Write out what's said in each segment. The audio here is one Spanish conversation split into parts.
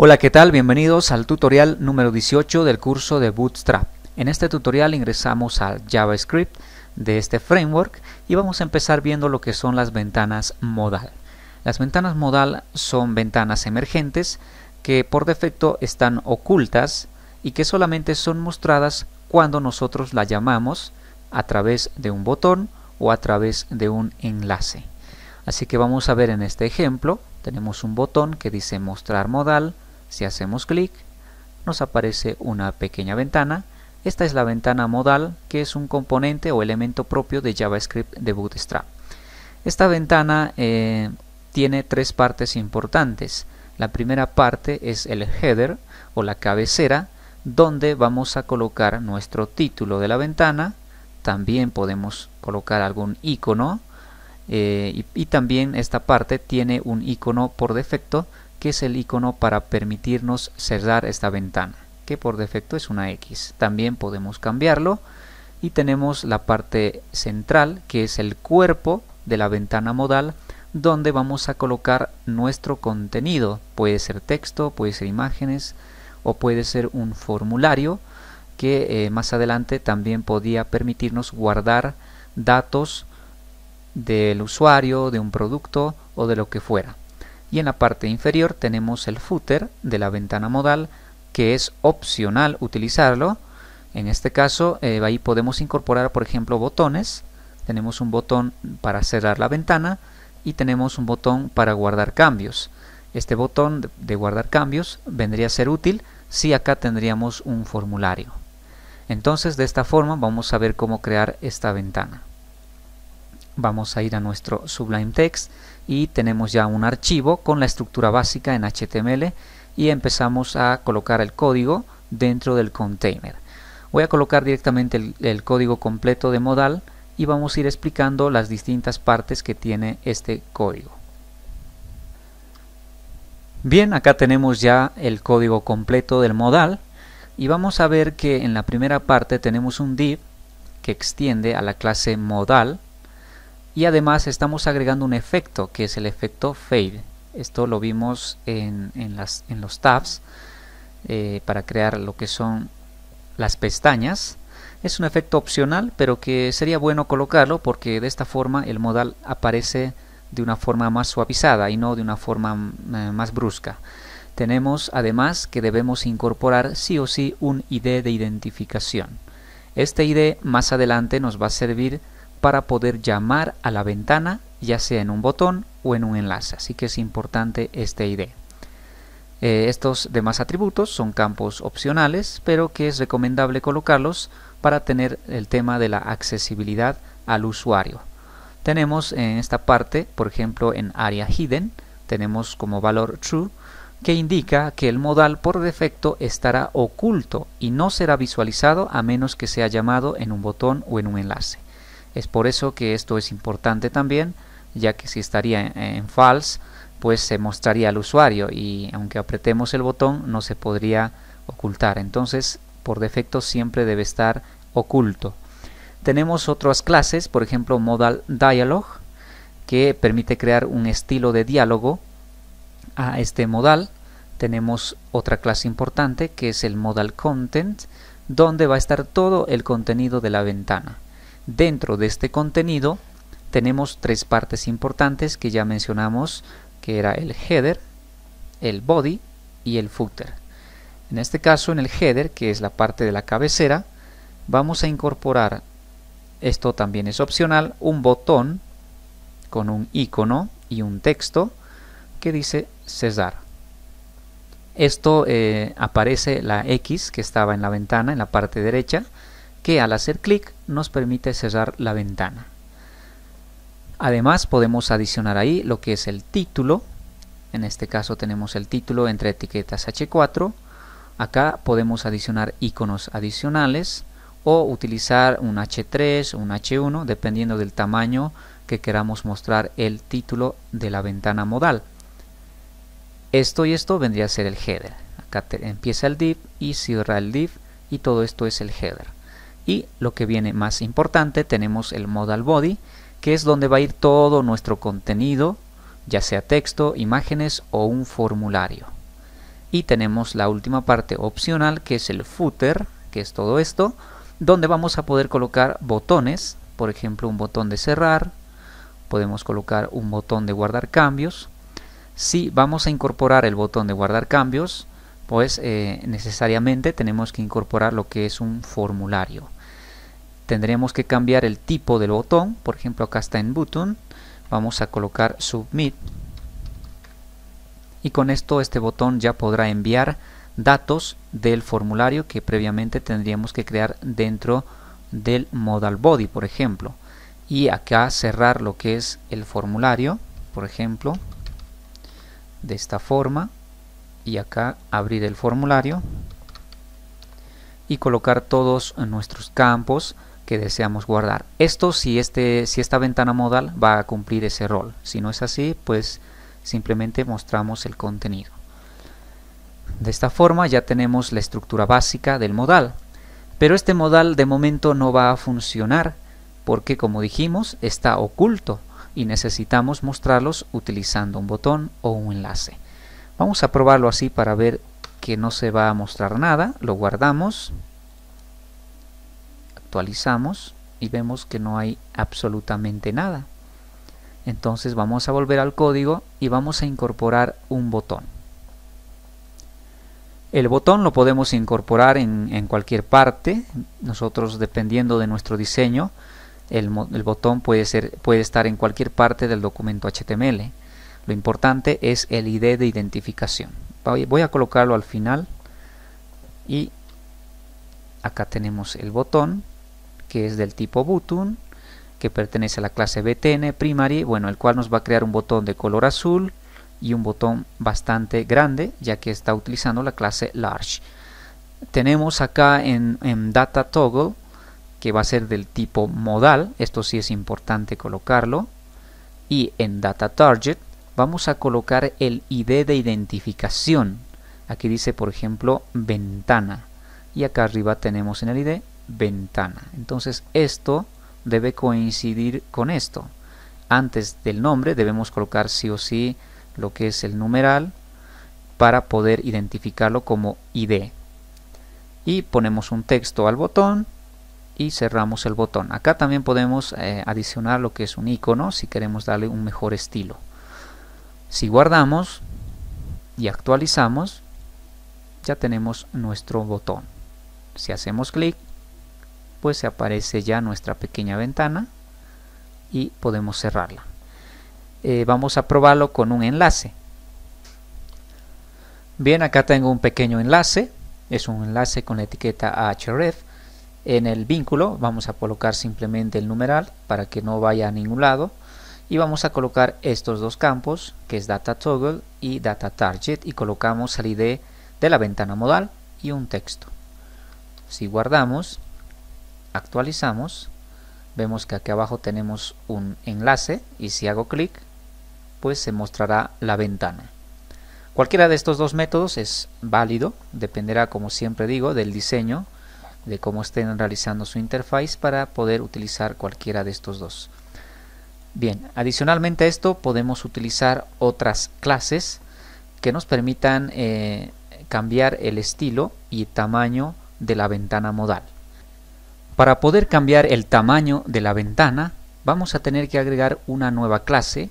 Hola, ¿qué tal? Bienvenidos al tutorial número 18 del curso de Bootstrap. En este tutorial ingresamos al JavaScript de este framework y vamos a empezar viendo lo que son las ventanas modal. Las ventanas modal son ventanas emergentes que por defecto están ocultas y que solamente son mostradas cuando nosotros la llamamos a través de un botón o a través de un enlace. Así que vamos a ver en este ejemplo, tenemos un botón que dice mostrar modal. Si hacemos clic, nos aparece una pequeña ventana. Esta es la ventana modal, que es un componente o elemento propio de JavaScript de Bootstrap. Esta ventana tiene tres partes importantes. La primera parte es el header o la cabecera, donde vamos a colocar nuestro título de la ventana. También podemos colocar algún icono y también esta parte tiene un icono por defecto, que es el icono para permitirnos cerrar esta ventana, que por defecto es una X. También podemos cambiarlo y tenemos la parte central, que es el cuerpo de la ventana modal, donde vamos a colocar nuestro contenido. Puede ser texto, puede ser imágenes o puede ser un formulario que más adelante también podría permitirnos guardar datos del usuario, de un producto o de lo que fuera. Y en la parte inferior tenemos el footer de la ventana modal, que es opcional utilizarlo. En este caso ahí podemos incorporar, por ejemplo, botones. Tenemos un botón para cerrar la ventana y tenemos un botón para guardar cambios. Este botón de guardar cambios vendría a ser útil si acá tendríamos un formulario. Entonces, de esta forma vamos a ver cómo crear esta ventana. Vamos a ir a nuestro Sublime Text y tenemos ya un archivo con la estructura básica en HTML y empezamos a colocar el código dentro del container. Voy a colocar directamente el código completo de modal y vamos a ir explicando las distintas partes que tiene este código. Bien, acá tenemos ya el código completo del modal y vamos a ver que en la primera parte tenemos un div que extiende a la clase modal. Y además estamos agregando un efecto, que es el efecto fade. Esto lo vimos en los tabs para crear lo que son las pestañas. Es un efecto opcional, pero que sería bueno colocarlo porque de esta forma el modal aparece de una forma más suavizada y no de una forma más brusca. Tenemos además que debemos incorporar sí o sí un ID de identificación. Este ID más adelante nos va a servir para poder llamar a la ventana, ya sea en un botón o en un enlace, así que es importante este ID. Estos demás atributos son campos opcionales, pero que es recomendable colocarlos para tener el tema de la accesibilidad al usuario. Tenemos en esta parte, por ejemplo en área hidden, tenemos como valor true, que indica que el modal por defecto estará oculto y no será visualizado a menos que sea llamado en un botón o en un enlace. Es por eso que esto es importante también, ya que si estaría en false, pues se mostraría al usuario y aunque apretemos el botón no se podría ocultar. Entonces, por defecto siempre debe estar oculto. Tenemos otras clases, por ejemplo Modal Dialog, que permite crear un estilo de diálogo a este modal. Tenemos otra clase importante que es el Modal Content, donde va a estar todo el contenido de la ventana. Dentro de este contenido tenemos tres partes importantes que ya mencionamos, que era el header, el body y el footer. En este caso, en el header, que es la parte de la cabecera, vamos a incorporar, esto también es opcional, un botón con un icono y un texto que dice cesar. Esto aparece la X que estaba en la ventana en la parte derecha, que al hacer clic nos permite cerrar la ventana. Además podemos adicionar ahí lo que es el título. En este caso tenemos el título entre etiquetas H4. Acá podemos adicionar iconos adicionales o utilizar un H3 o un H1 dependiendo del tamaño que queramos mostrar el título de la ventana modal. Esto y esto vendría a ser el header. Acá empieza el div y cierra el div y todo esto es el header. Y lo que viene más importante, tenemos el Modal Body, que es donde va a ir todo nuestro contenido, ya sea texto, imágenes o un formulario. Y tenemos la última parte opcional, que es el footer, que es todo esto, donde vamos a poder colocar botones, por ejemplo un botón de cerrar, podemos colocar un botón de guardar cambios. Si vamos a incorporar el botón de guardar cambios, pues necesariamente tenemos que incorporar lo que es un formulario. Tendremos que cambiar el tipo del botón, por ejemplo acá está en button, vamos a colocar submit, y con esto este botón ya podrá enviar datos del formulario que previamente tendríamos que crear dentro del modal body, por ejemplo. Y acá cerrar lo que es el formulario, por ejemplo, de esta forma, y acá abrir el formulario y colocar todos nuestros campos que deseamos guardar. Esto si esta ventana modal va a cumplir ese rol. Si no es así, pues simplemente mostramos el contenido. De esta forma ya tenemos la estructura básica del modal, pero este modal de momento no va a funcionar porque, como dijimos, está oculto y necesitamos mostrarlos utilizando un botón o un enlace. Vamos a probarlo así para ver que no se va a mostrar nada. Lo guardamos, actualizamos y vemos que no hay absolutamente nada. Entonces vamos a volver al código y vamos a incorporar un botón. El botón lo podemos incorporar en cualquier parte. Nosotros, dependiendo de nuestro diseño, el botón puede estar en cualquier parte del documento HTML. Lo importante es el ID de identificación. Voy a colocarlo al final y acá tenemos el botón, que es del tipo button, que pertenece a la clase btn primary, bueno, el cual nos va a crear un botón de color azul y un botón bastante grande, ya que está utilizando la clase large. Tenemos acá en data toggle, que va a ser del tipo modal, esto sí es importante colocarlo, y en data target vamos a colocar el ID de identificación. Aquí dice, por ejemplo, ventana, y acá arriba tenemos en el ID ventana. Entonces esto debe coincidir con esto. Antes del nombre debemos colocar sí o sí lo que es el numeral para poder identificarlo como ID. Y ponemos un texto al botón y cerramos el botón. Acá también podemos adicionar lo que es un icono si queremos darle un mejor estilo. Si guardamos y actualizamos, ya tenemos nuestro botón. Si hacemos clic, pues se aparece ya nuestra pequeña ventana y podemos cerrarla. Vamos a probarlo con un enlace. Bien, acá tengo un pequeño enlace, es un enlace con la etiqueta href. En el vínculo vamos a colocar simplemente el numeral para que no vaya a ningún lado, y vamos a colocar estos dos campos, que es data toggle y data target, y colocamos el ID de la ventana modal y un texto. Si guardamos, actualizamos, vemos que aquí abajo tenemos un enlace, y si hago clic, pues se mostrará la ventana. Cualquiera de estos dos métodos es válido, dependerá, como siempre digo, del diseño, de cómo estén realizando su interfaz para poder utilizar cualquiera de estos dos. Bien, adicionalmente a esto podemos utilizar otras clases que nos permitan cambiar el estilo y tamaño de la ventana modal. Para poder cambiar el tamaño de la ventana, vamos a tener que agregar una nueva clase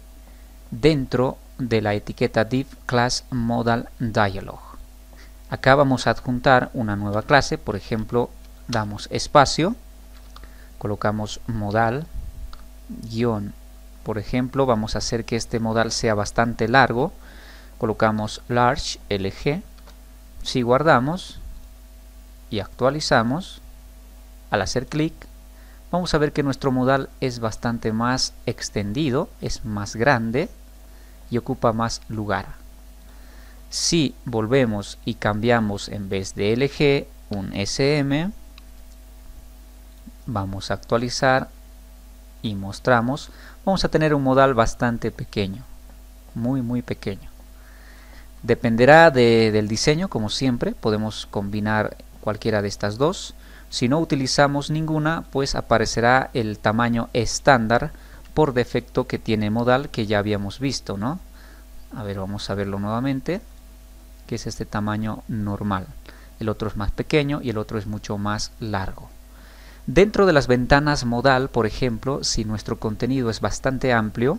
dentro de la etiqueta div class modal dialog. Acá vamos a adjuntar una nueva clase, por ejemplo, damos espacio, colocamos modal guión, por ejemplo, vamos a hacer que este modal sea bastante largo, colocamos large lg. Si guardamos y actualizamos, al hacer clic, vamos a ver que nuestro modal es bastante más extendido, es más grande y ocupa más lugar. Si volvemos y cambiamos en vez de LG un SM, vamos a actualizar y mostramos, vamos a tener un modal bastante pequeño, muy pequeño. Dependerá del diseño, como siempre, podemos combinar cualquiera de estas dos. Si no utilizamos ninguna, pues aparecerá el tamaño estándar por defecto que tiene modal, que ya habíamos visto, ¿no? A ver, vamos a verlo nuevamente, que es este tamaño normal. El otro es más pequeño y el otro es mucho más largo. Dentro de las ventanas modal, por ejemplo, si nuestro contenido es bastante amplio,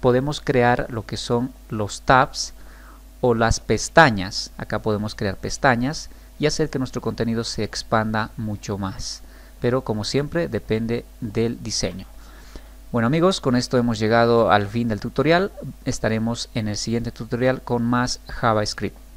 podemos crear lo que son los tabs o las pestañas. Acá podemos crear pestañas y hacer que nuestro contenido se expanda mucho más. Pero como siempre depende del diseño. Bueno amigos, con esto hemos llegado al fin del tutorial. Estaremos en el siguiente tutorial con más JavaScript.